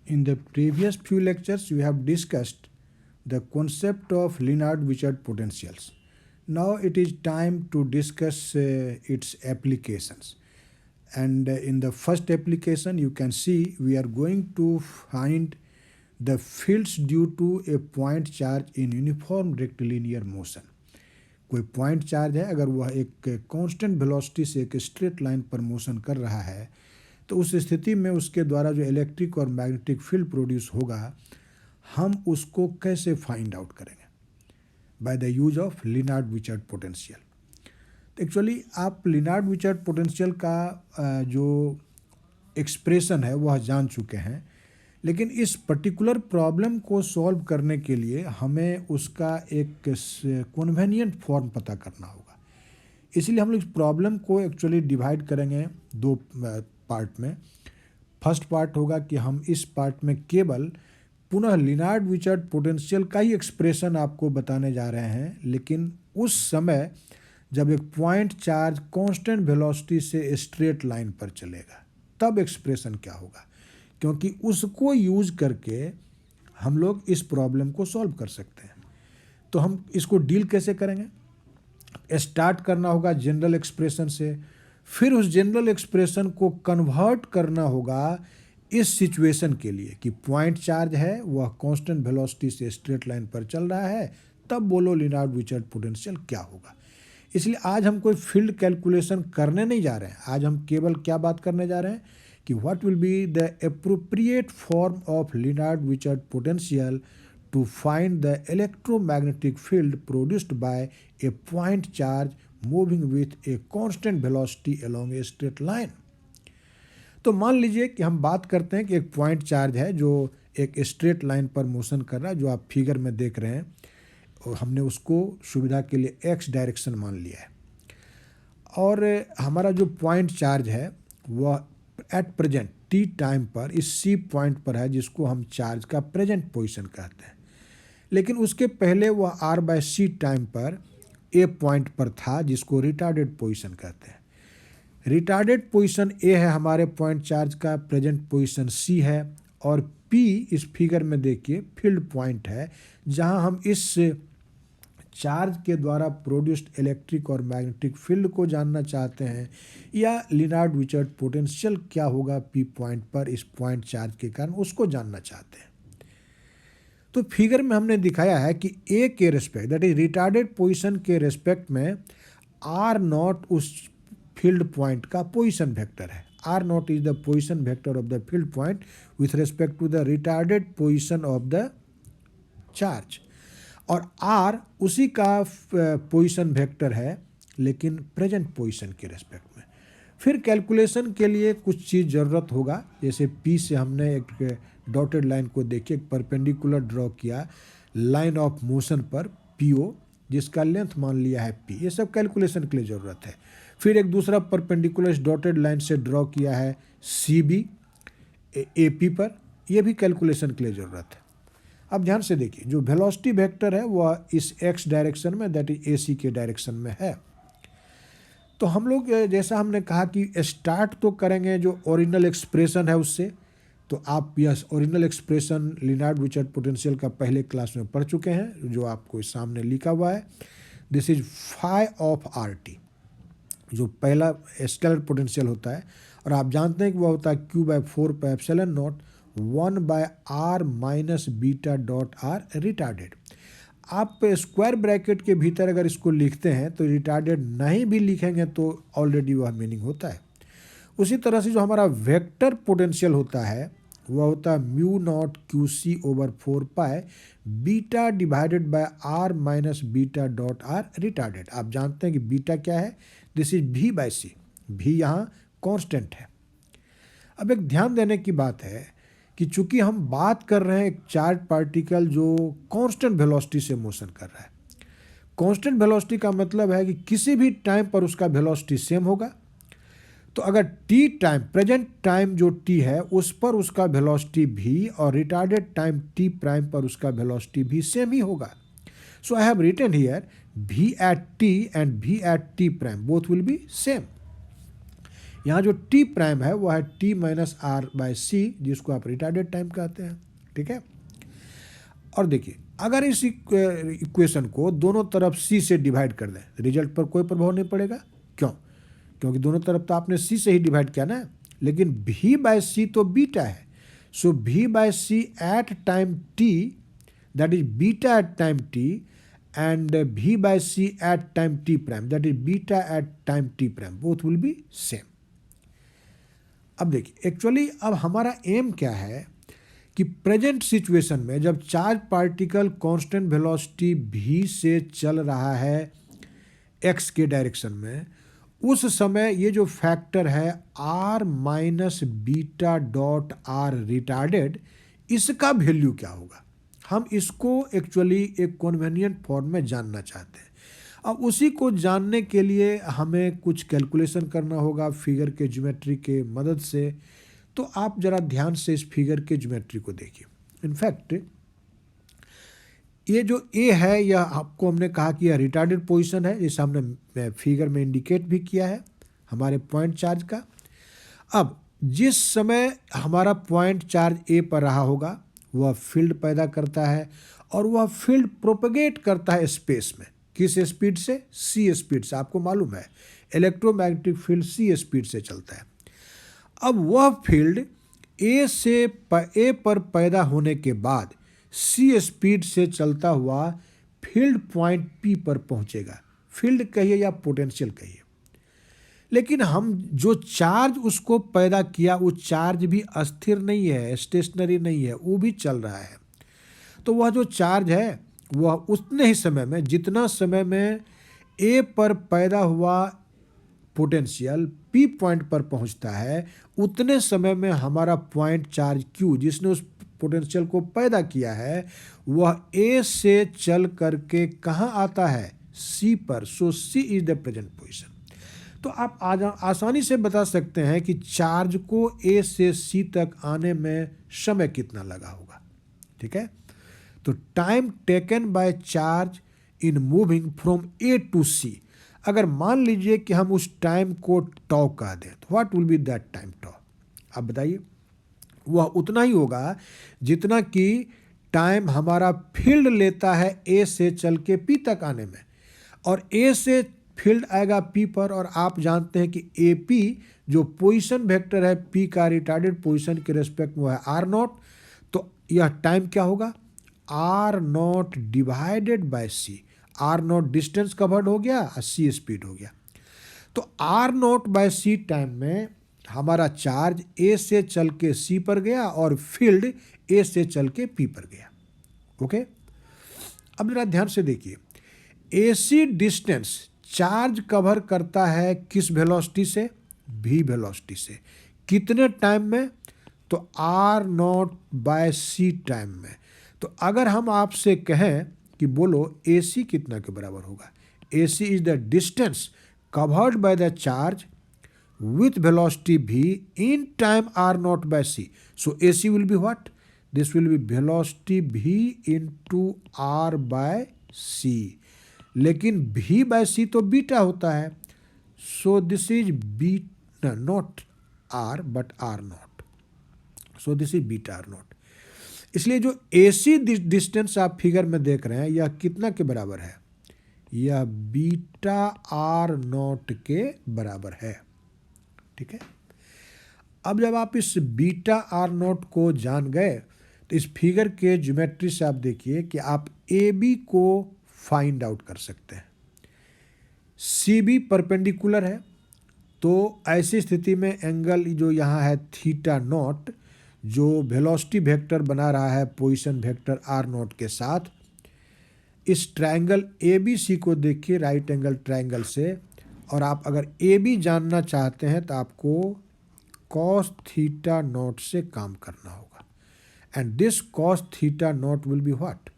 In the previous few lectures, we have discussed the concept of Lennard-Wishart potentials. Now it is time to discuss its applications. And in the first application, you can see we are going to find the fields due to a point charge in uniform rectilinear motion. कोई point charge है, अगर वह एक constant velocity से एक straight line पर motion कर रहा है, तो उस स्थिति में उसके द्वारा जो इलेक्ट्रिक और मैग्नेटिक फील्ड प्रोड्यूस होगा, हम उसको कैसे फाइंड आउट करेंगे? By the use of Lienard Wiechert potential. तो एक्चुअली आप लिनार्ड-विचर्ट पोटेंशियल का जो एक्सप्रेशन है वह जान चुके हैं, लेकिन इस पर्टिकुलर प्रॉब्लम को सॉल्व करने के लिए हमें उसका एक कन्वीनियंट फॉर्म पता करना होगा। इसलिए हम लोग इस प्रॉब्लम को एक्चुअली डिवाइड करेंगे दो पार्ट में। फर्स्ट पार्ट होगा कि हम इस पार्ट में केवल पुनः लिनार्ड-विचर्ट पोटेंशियल का ही एक्सप्रेशन आपको बताने जा रहे हैं, लेकिन उस समय जब एक पॉइंट चार्ज कांस्टेंट वेलोसिटी से स्ट्रेट लाइन पर चलेगा, तब एक्सप्रेशन क्या होगा, क्योंकि उसको यूज करके हम लोग इस प्रॉब्लम को सॉल्व कर सकते हैं। तो हम इसको डील कैसे करेंगे? स्टार्ट करना होगा जनरल एक्सप्रेशन से, फिर उस जनरल एक्सप्रेशन को कन्वर्ट करना होगा इस सिचुएशन के लिए कि पॉइंट चार्ज है, वह कांस्टेंट वेलोसिटी से स्ट्रेट लाइन पर चल रहा है, तब बोलो लिनार्ड-विचर्ट पोटेंशियल क्या होगा। इसलिए आज हम कोई फील्ड कैलकुलेशन करने नहीं जा रहे हैं। आज हम केवल क्या बात करने जा रहे हैं कि what will be the appropriate form of Lienard Wiechert potential to find the electromagnetic field produced by a point charge moving with a constant velocity along a straight line। तो मान लीजिए कि हम बात करते हैं कि एक पॉइंट चार्ज है जो एक स्ट्रेट लाइन पर मोशन कर रहा है, जो आप फिगर में देख रहे हैं, और हमने उसको सुविधा के लिए एक्स डायरेक्शन मान लिया है। और हमारा जो पॉइंट चार्ज है वह एट प्रेजेंट टी टाइम पर इस सी पॉइंट पर है, जिसको हम चार्ज का प्रेजेंट पोजीशन कहते हैं। लेकिन उसके पहले वह आर बाय सी टाइम पर ए पॉइंट पर था, जिसको रिटार्डेड पोजीशन कहते हैं। रिटार्डेड पोजीशन ए है हमारे पॉइंट चार्ज का, प्रेजेंट पोजीशन सी है, और पी इस फिगर में देखिए फील्ड पॉइंट है, जहां हम इस चार्ज के द्वारा प्रोड्यूस्ड इलेक्ट्रिक और मैग्नेटिक फील्ड को जानना चाहते हैं, या लिनार्ड-विचर्ट पोटेंशियल क्या होगा पी पॉइंट पर इस पॉइंट चार्ज के कारण, उसको जानना चाहते हैं। तो फिगर में हमने दिखाया है कि ए के respect, that is retarded position के रेस्पेक्ट में आर नॉट उस फील्ड पॉइंट का पोजीशन वेक्टर है। R naught is the position vector of the field point with respect to the retarded position of the charge, और R उसी का position vector है, लेकिन प्रेजेंट पोजीशन के रेस्पेक्ट में। फिर कैलकुलेशन के लिए कुछ चीज़ ज़रूरत होगा, जैसे पी से हमने एक डॉटेड लाइन को देखिए परपेंडिकुलर ड्रॉ किया लाइन ऑफ मोशन पर पीओ, जिसका लेंथ मान लिया है पी। ये सब कैलकुलेशन के लिए ज़रूरत है। फिर एक दूसरा परपेंडिकुलर डॉटेड लाइन से ड्रॉ किया है सी बी ए पी पर, यह भी कैलकुलेशन के लिए ज़रूरत है। अब ध्यान से देखिए, जो वेलोसिटी वेक्टर है वह इस एक्स डायरेक्शन में, दैट इज ए सी के डायरेक्शन में है। तो हम लोग जैसा हमने कहा कि स्टार्ट तो करेंगे जो ओरिजिनल एक्सप्रेशन है उससे। तो आप यह ओरिजिनल एक्सप्रेशन लिनार्ड-विचर्ट पोटेंशियल का पहले क्लास में पढ़ चुके हैं, जो आपको सामने लिखा हुआ है। This is phi of R T, जो पहला स्केलर पोटेंशियल होता है, और आप जानते हैं कि वह होता है Q by 4 pi epsilon naught 1 by R minus beta dot R retarded. आप स्क्वायर ब्रैकेट के भीतर अगर इसको लिखते हैं तो रिटार्डेड नहीं भी लिखेंगे तो ऑलरेडी वह मीनिंग होता है। उसी तरह से जो हमारा वेक्टर पोटेंशियल होता है वह होता है mu naught Q C over 4 pi beta divided by R minus beta dot R retarded. आप जानते हैं कि बीटा क्या है, this is V by C, भी यहाँ कांस्टेंट है। अब एक ध्यान देने की बात है कि चूंकि हम बात कर रहे हैं एक चार्ज पार्टिकल जो कांस्टेंट वेलोसिटी से मोशन कर रहा है। कांस्टेंट वेलोसिटी का मतलब है कि किसी भी टाइम पर उसका वेलोसिटी सेम होगा। तो अगर टी टाइम, प्रेजेंट टाइम जो टी है, उस पर उसका वेलोसिटी भी, और रिटार्डेड टाइम टी प्राइम पर उसका वेलोसिटी भी सेम ही होगा। So I have written here v at t and v at t prime, both will be same। यहाँ जो टी प्राइम है वो है टी माइनस आर बाय सी, जिसको आप रिटार्डेड टाइम कहते हैं। ठीक है, और देखिए अगर इस इक्वेशन को दोनों तरफ सी से डिवाइड कर दें, रिजल्ट पर कोई प्रभाव नहीं पड़ेगा। क्यों? क्योंकि दोनों तरफ तो आपने सी से ही डिवाइड किया ना, लेकिन भी बाय सी तो बीटा है। So v by c at time t, that is beta at time t, and v by c at time t prime, that is beta at time t prime, both will be same. अब देखिए actually अब हमारा M क्या है कि present situation में जब charge particle constant velocity v से चल रहा है x के डायरेक्शन में, उस समय ये जो फैक्टर है r minus beta dot R retarded, इसका वैल्यू क्या होगा, हम इसको एक्चुअली एक कन्वीनियंट फॉर्म में जानना चाहते हैं। अब उसी को जानने के लिए हमें कुछ कैलकुलेशन करना होगा फिगर के ज्योमेट्री के मदद से। तो आप जरा ध्यान से इस फिगर के ज्योमेट्री को देखिए। इनफैक्ट ये जो ए है यह आपको हमने कहा कि यह रिटार्डेड पोजीशन है, जैसे हमने फिगर में इंडिकेट भी किया है हमारे पॉइंट चार्ज का। अब जिस समय हमारा पॉइंट चार्ज ए पर रहा होगा वह फील्ड पैदा करता है, और वह फील्ड प्रोपेगेट करता है स्पेस में। किस स्पीड से? सी स्पीड से। आपको मालूम है इलेक्ट्रोमैग्नेटिक फील्ड सी स्पीड से चलता है। अब वह फील्ड ए पर पैदा होने के बाद सी स्पीड से चलता हुआ फील्ड पॉइंट पी पर पहुंचेगा। फील्ड कहिए या पोटेंशियल कहिए, लेकिन हम जो चार्ज उसको पैदा किया वो चार्ज भी अस्थिर नहीं है, स्टेशनरी नहीं है, वो भी चल रहा है। तो वह जो चार्ज है वह उतने ही समय में, जितना समय में ए पर पैदा हुआ पोटेंशियल पी पॉइंट पर पहुंचता है, उतने समय में हमारा पॉइंट चार्ज क्यू, जिसने उस पोटेंशियल को पैदा किया है, वह ए से चल करके कहाँ आता है? सी पर। सो सी इज द प्रेजेंट पोजीशन। तो आप आसानी से बता सकते हैं कि चार्ज को ए से सी तक आने में समय कितना लगा होगा। ठीक है, तो time taken by charge in moving from A to C, अगर मान लीजिए कि हम उस टाइम को टॉ कह दें, तो what will be that time tau? आप बताइए। वह उतना ही होगा जितना कि टाइम हमारा फील्ड लेता है ए से चल के पी तक आने में, और ए से फील्ड आएगा पी पर, और आप जानते हैं कि ए पी जो पोजीशन वेक्टर है पी का रिटार्डेड पोजीशन के रेस्पेक्ट में है आर नॉट। तो यह टाइम क्या होगा? R naught divided by C. R naught distance covered हो गया और सी स्पीड हो गया। तो R naught by C time में हमारा चार्ज ए से चल के सी पर गया और फील्ड ए से चल के पी पर गया। ओके, अब जरा ध्यान से देखिए, एसी डिस्टेंस चार्ज कवर करता है किस वेलोसिटी से? भी वेलोसिटी से। कितने टाइम में? तो R naught by C time में। तो अगर हम आपसे कहें कि बोलो AC कितना के बराबर होगा? AC is the distance covered by the charge with velocity v in time r naught by c. So AC will be what? This will be velocity v into r by c. लेकिन v by c तो beta होता है, so this is beta not r but r naught. So this is beta r naught. इसलिए जो AC distance आप figure में देख रहे हैं यह कितना के बराबर है? यह बीटा आर नॉट के बराबर है। ठीक है, अब जब आप इस बीटा आर नॉट को जान गए तो इस फिगर के ज्योमेट्री से आप देखिए कि आप ए बी को फाइंड आउट कर सकते हैं। सी बी परपेंडिकुलर है, तो ऐसी स्थिति में एंगल जो यहाँ है थीटा नॉट, जो वेलोसिटी वेक्टर बना रहा है पोजीशन वेक्टर आर नॉट के साथ, इस ट्रायंगल ए बी सी को देखिए राइट एंगल ट्रायंगल से, और आप अगर ए बी जानना चाहते हैं तो आपको कॉस थीटा नॉट से काम करना होगा, and this cos theta naught will be what?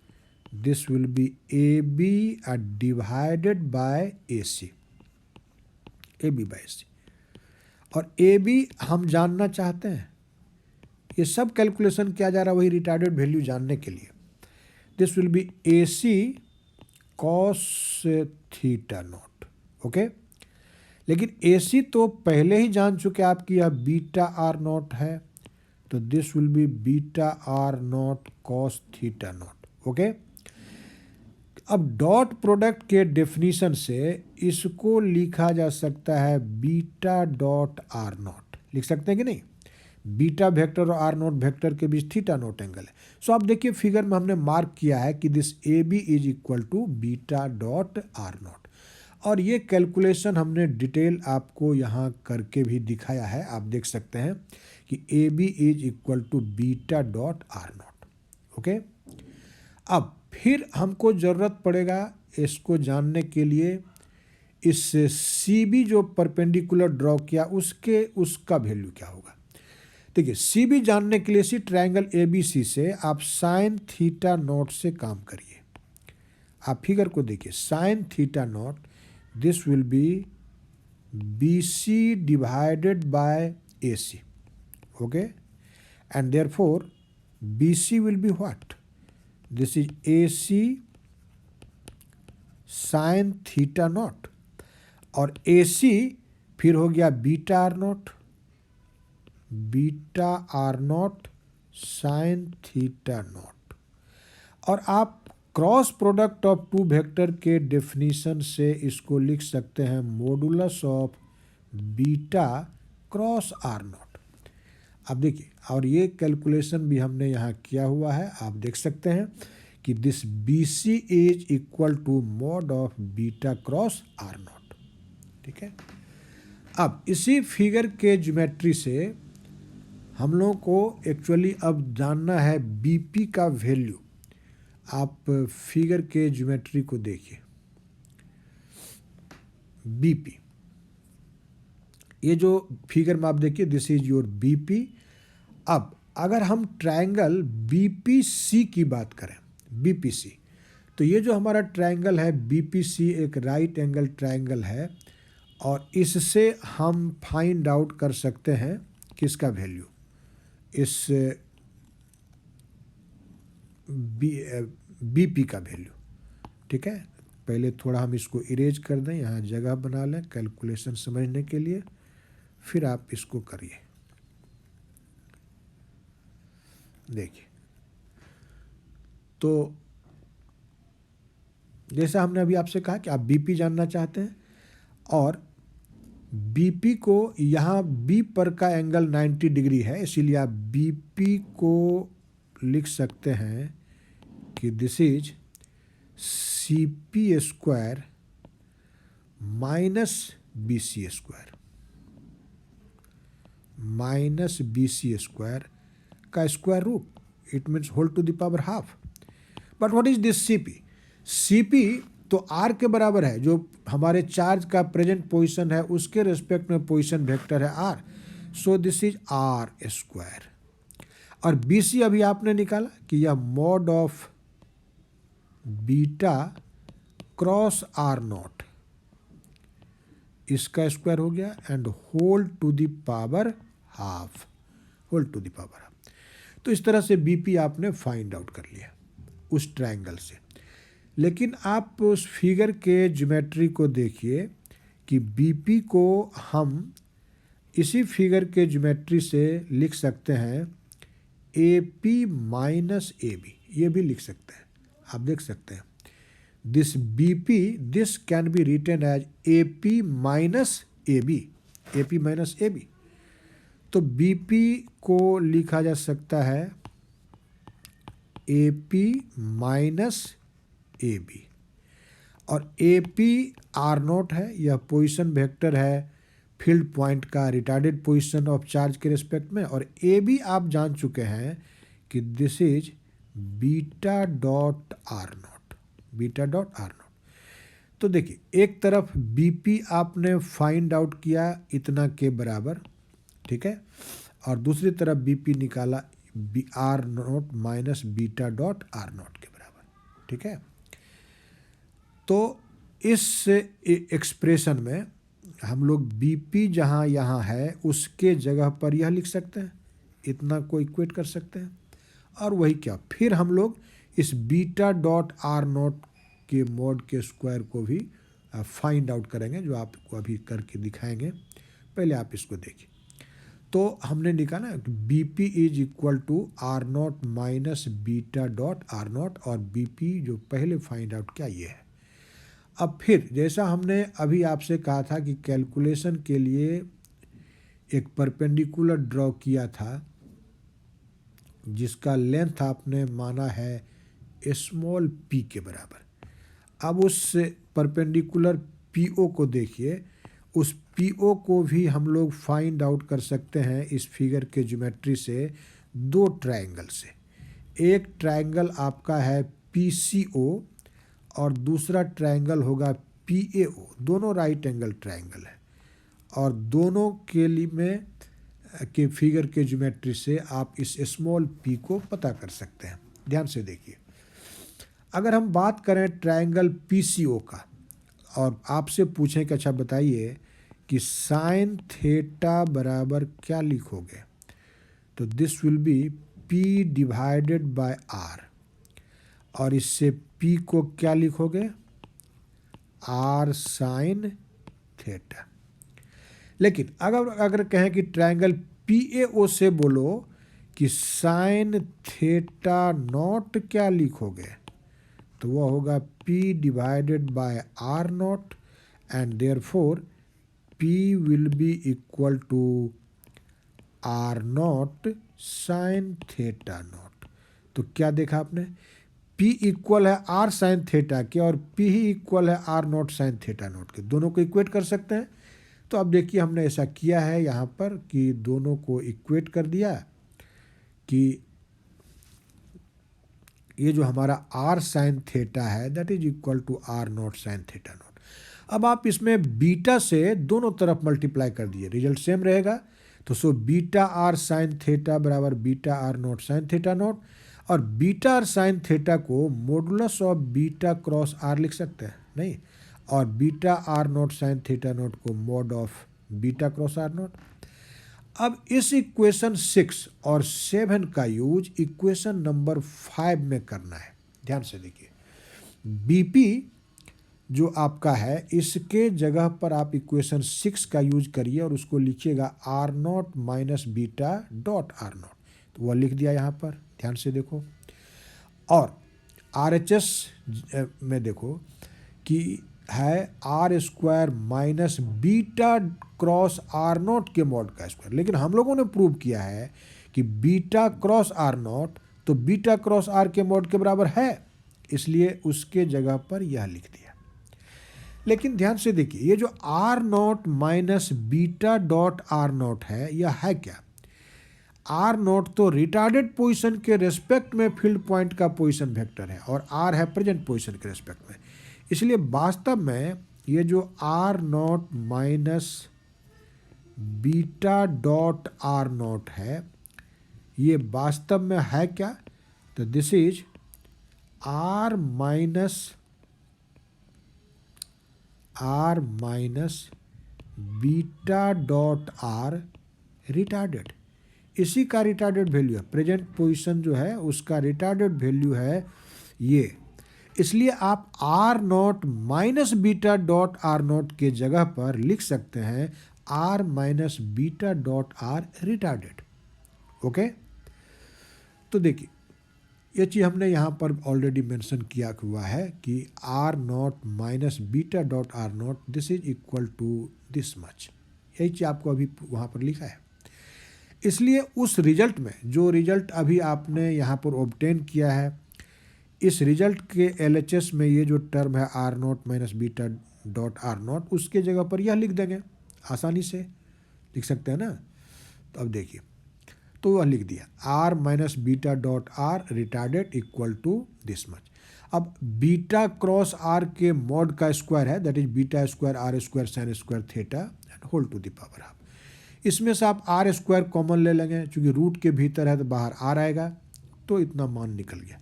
This will be A B divided by A C, A B by C. और ए बी हम जानना चाहते हैं, ये सब कैलकुलेशन किया जा रहा है वही रिटार्डेड वैल्यू जानने के लिए। This will B AC cos theta naught. Okay, लेकिन AC तो पहले ही जान चुके आप कि यह बीटा आर नॉट है, तो this will be beta R naught cos theta naught. Okay, अब डॉट प्रोडक्ट के डेफिनेशन से इसको लिखा जा सकता है बीटा डॉट आर नॉट, लिख सकते हैं कि नहीं। बीटा वेक्टर और आर नॉट वेक्टर के बीच थीटा नॉट एंगल है। सो आप देखिए फिगर में हमने मार्क किया है कि this A B is equal to beta dot R naught, और ये कैलकुलेशन हमने डिटेल आपको यहाँ करके भी दिखाया है। आप देख सकते हैं कि A B is equal to beta dot R naught. Okay, अब फिर हमको ज़रूरत पड़ेगा इसको जानने के लिए, इस सी बी जो परपेंडिकुलर ड्रॉ किया उसका वैल्यू क्या होगा। देखिए, सी बी जानने के लिए इसी ट्रायंगल ए बी सी से आप साइन थीटा नॉट से काम करिए। आप फिगर को देखिए, sine theta naught, this will be B C divided by A C. Okay, and therefore B C will be what, this is A C sine theta naught, और A C फिर हो गया beta R naught, beta R naught sine theta naught. और आप cross product of two vector के definition से इसको लिख सकते हैं modulus of beta cross R naught. अब देखिए, और ये कैलकुलेशन भी हमने यहाँ किया हुआ है। आप देख सकते हैं कि this B C is equal to mod of beta cross R naught. ठीक है, अब इसी फिगर के ज्योमेट्री से हम लोगों को एक्चुअली अब जानना है बीपी का वैल्यू। आप फिगर के ज्योमेट्री को देखिए, बीपी, ये जो फिगर में आप देखिए दिस इज योर बीपी। अब अगर हम ट्रायंगल बीपीसी की बात करें, बीपीसी, तो ये जो हमारा ट्रायंगल है बीपीसी एक राइट एंगल ट्रायंगल है, और इससे हम फाइंड आउट कर सकते हैं किसका वैल्यू, इस बीपी का वैल्यू। ठीक है, पहले थोड़ा हम इसको इरेज कर दें, यहाँ जगह बना लें कैलकुलेशन समझने के लिए, फिर आप इसको करिए। देखिए, तो जैसा हमने अभी आपसे कहा कि आप बीपी जानना चाहते हैं, और बीपी को यहाँ बी पर का एंगल 90 डिग्री है, इसीलिए आप बीपी को लिख सकते हैं कि this is C P square minus B C square, minus B C square का square root, it means whole to the power half. But what is this C P? C P तो R के बराबर है, जो हमारे charge का present position है उसके रिस्पेक्ट में पोजीशन वेक्टर है R, so this is R square. और बी सी अभी आपने निकाला कि यह mod of beta cross R naught, इसका स्क्वायर हो गया, and whole to the power half, whole to the power half. तो इस तरह से बीपी आपने फाइंड आउट कर लिया उस ट्रायंगल से। लेकिन आप उस फिगर के ज्योमेट्री को देखिए कि बीपी को हम इसी फिगर के ज्योमेट्री से लिख सकते हैं A P minus A B, ये भी लिख सकते हैं। आप देख सकते हैं this B P, this can be written as A P minus A B, A P minus A B. तो बी पी को लिखा जा सकता है A P minus A B, और ए पी आर नॉट है, यह पोजीशन वेक्टर है फील्ड पॉइंट का रिटार्डेड पोजीशन ऑफ चार्ज के रिस्पेक्ट में, और ए बी आप जान चुके हैं कि this is beta dot R naught, beta dot R naught. तो देखिए, एक तरफ बीपी आपने फाइंड आउट किया इतना के बराबर, ठीक है, और दूसरी तरफ बीपी निकाला B R naught minus beta dot R naught के बराबर। ठीक है, तो इस एक्सप्रेशन में हम लोग बीपी जहाँ यहाँ है उसके जगह पर यह लिख सकते हैं, इतना को इक्वेट कर सकते हैं, और वही क्या, फिर हम लोग इस बीटा डॉट आर नॉट के मॉड के स्क्वायर को भी फाइंड आउट करेंगे, जो आपको अभी करके दिखाएंगे। पहले आप इसको देखिए। तो हमने लिखा ना B P is equal to R naught minus beta dot R naught, और बी पी जो पहले फाइंड आउट किया ये है। अब फिर जैसा हमने अभी आपसे कहा था कि कैलकुलेशन के लिए एक परपेंडिकुलर ड्रॉ किया था जिसका लेंथ आपने माना है स्मॉल पी के बराबर। अब उस परपेंडिकुलर पी ओ को देखिए, उस पी ओ को भी हम लोग फाइंड आउट कर सकते हैं इस फिगर के ज्योमेट्री से, दो ट्रायंगल से। एक ट्रायंगल आपका है पी सी ओ और दूसरा ट्रायंगल होगा पी ए ओ, दोनों राइट एंगल ट्रायंगल है, और दोनों के लिए में के फिगर के ज्योमेट्री से आप इस स्मॉल पी को पता कर सकते हैं। ध्यान से देखिए, अगर हम बात करें ट्रायंगल पी सी ओ का और आपसे पूछें कि अच्छा बताइए कि साइन थीटा बराबर क्या लिखोगे, तो this will be P divided by R, और इससे पी को क्या लिखोगे, आर साइन थीटा। लेकिन अगर कहें कि ट्रायंगल पी ए ओ से बोलो कि साइन थीटा नॉट क्या लिखोगे, तो वह होगा P divided by R naught, and therefore P will be equal to R naught sine theta naught. तो क्या देखा आपने, P इक्वल है आर साइन थीटा के और P ही इक्वल है R naught sine theta naught के, दोनों को इक्वेट कर सकते हैं। तो अब देखिए हमने ऐसा किया है यहाँ पर कि दोनों को इक्वेट कर दिया कि ये जो हमारा आर साइन थीटा है that is equal to R naught sine theta naught. अब आप इसमें बीटा से दोनों तरफ मल्टीप्लाई कर दिए, रिजल्ट सेम रहेगा। तो so beta R sine theta बराबर beta R naught sine theta naught, और बीटा आर साइन थीटा को modulus of beta cross R लिख सकते हैं नहीं, और beta R naught sine theta naught को mod of beta cross R naught. अब इस इक्वेशन 6 और 7 का यूज इक्वेशन नंबर 5 में करना है। ध्यान से देखिए, बीपी जो आपका है इसके जगह पर आप इक्वेशन 6 का यूज करिए और उसको लिखिएगा R naught minus beta dot R naught, तो वह लिख दिया यहाँ पर। ध्यान से देखो, और आर एच एस में देखो कि है R square minus beta cross R naught के मॉड का स्क्वायर, लेकिन हम लोगों ने प्रूव किया है कि बीटा क्रॉस आर नॉट तो बीटा क्रॉस आर के मॉड के बराबर है, इसलिए उसके जगह पर यह लिख दिया। लेकिन ध्यान से देखिए, ये जो R naught minus beta dot R naught है, यह है क्या, आर नॉट तो रिटार्डेड पोजीशन के रेस्पेक्ट में फील्ड पॉइंट का पोजीशन वेक्टर है और आर है प्रेजेंट पोजीशन के रेस्पेक्ट में, इसलिए वास्तव में ये जो R naught minus beta dot R naught है ये वास्तव में है क्या, तो this is R minus beta dot R retarded, इसी का रिटार्डेड वैल्यू है, प्रेजेंट पोजीशन जो है उसका रिटार्डेड वैल्यू है ये। इसलिए आप R naught minus beta dot R naught के जगह पर लिख सकते हैं R minus beta dot R retarded. Okay, तो देखिए ये चीज़ हमने यहाँ पर ऑलरेडी मेंशन किया हुआ है कि R naught minus beta dot R naught this is equal to this much, यही चीज़ आपको अभी वहाँ पर लिखा है। इसलिए उस रिजल्ट में जो रिजल्ट अभी आपने यहाँ पर ऑब्टेन किया है, इस रिजल्ट के LHS में ये जो टर्म है R naught minus beta dot R naught, उसके जगह पर यह लिख देंगे, आसानी से लिख सकते हैं ना। तो अब देखिए, तो वह लिख दिया R minus beta dot R retarded equal to this much. अब बीटा क्रॉस आर के मॉड का स्क्वायर है that is beta square R square sine square theta and whole to the power half. इसमें से आप आर स्क्वायर कॉमन ले लेंगे, चूँकि रूट के भीतर है तो बाहर आर आएगा, तो इतना मान निकल गया।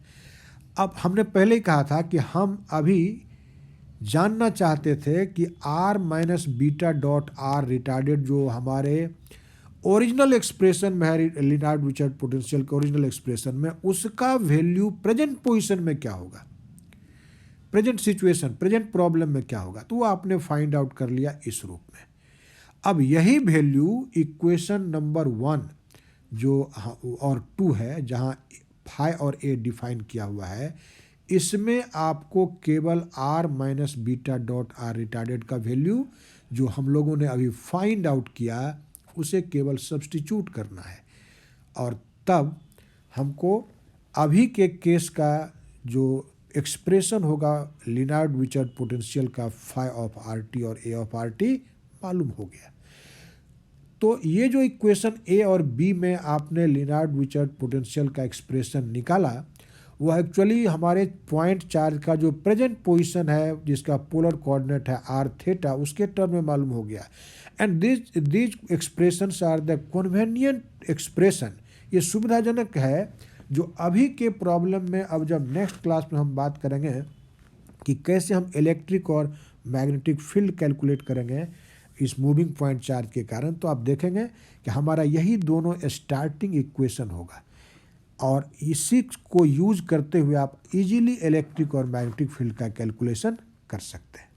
अब हमने पहले ही कहा था कि हम अभी जानना चाहते थे कि R minus beta dot R retarded जो हमारे ओरिजिनल एक्सप्रेशन में है, लिनार्ड विचर्ड पोटेंशियल के ओरिजिनल एक्सप्रेशन में, उसका वैल्यू प्रेजेंट पोजीशन में क्या होगा। प्रेजेंट सिचुएशन, प्रेजेंट प्रॉब्लम में क्या होगा, तो वो आपने फाइंड आउट कर लिया इस रूप में। अब यही वैल्यू इक्वेशन नंबर 1 जो और 2 है, जहाँ फाई और ए डिफाइन किया हुआ है, इसमें आपको केवल R minus beta dot R retarded का वैल्यू जो हम लोगों ने अभी फाइंड आउट किया उसे केवल सब्स्टिट्यूट करना है, और तब हमको अभी के केस का जो एक्सप्रेशन होगा लिनार्ड विचर्ड पोटेंशियल का फाई ऑफ आर टी और ए ऑफ आर टी मालूम हो गया। तो ये जो इक्वेशन ए और बी में आपने लिनार्ड विचर्ड पोटेंशियल का एक्सप्रेशन निकाला, वो एक्चुअली हमारे पॉइंट चार्ज का जो प्रेजेंट पोजीशन है जिसका पोलर कोऑर्डिनेट है आर थीटा, उसके टर्म में मालूम हो गया। And these expressions are the convenient expression, ये सुविधाजनक है जो अभी के प्रॉब्लम में, अब जब नेक्स्ट क्लास में हम बात करेंगे कि कैसे हम इलेक्ट्रिक और मैग्नेटिक फील्ड कैलकुलेट करेंगे इस मूविंग पॉइंट चार्ज के कारण, तो आप देखेंगे कि हमारा यही दोनों स्टार्टिंग इक्वेशन होगा, और इसी को यूज करते हुए आप इजीली इलेक्ट्रिक और मैग्नेटिक फील्ड का कैलकुलेशन कर सकते हैं।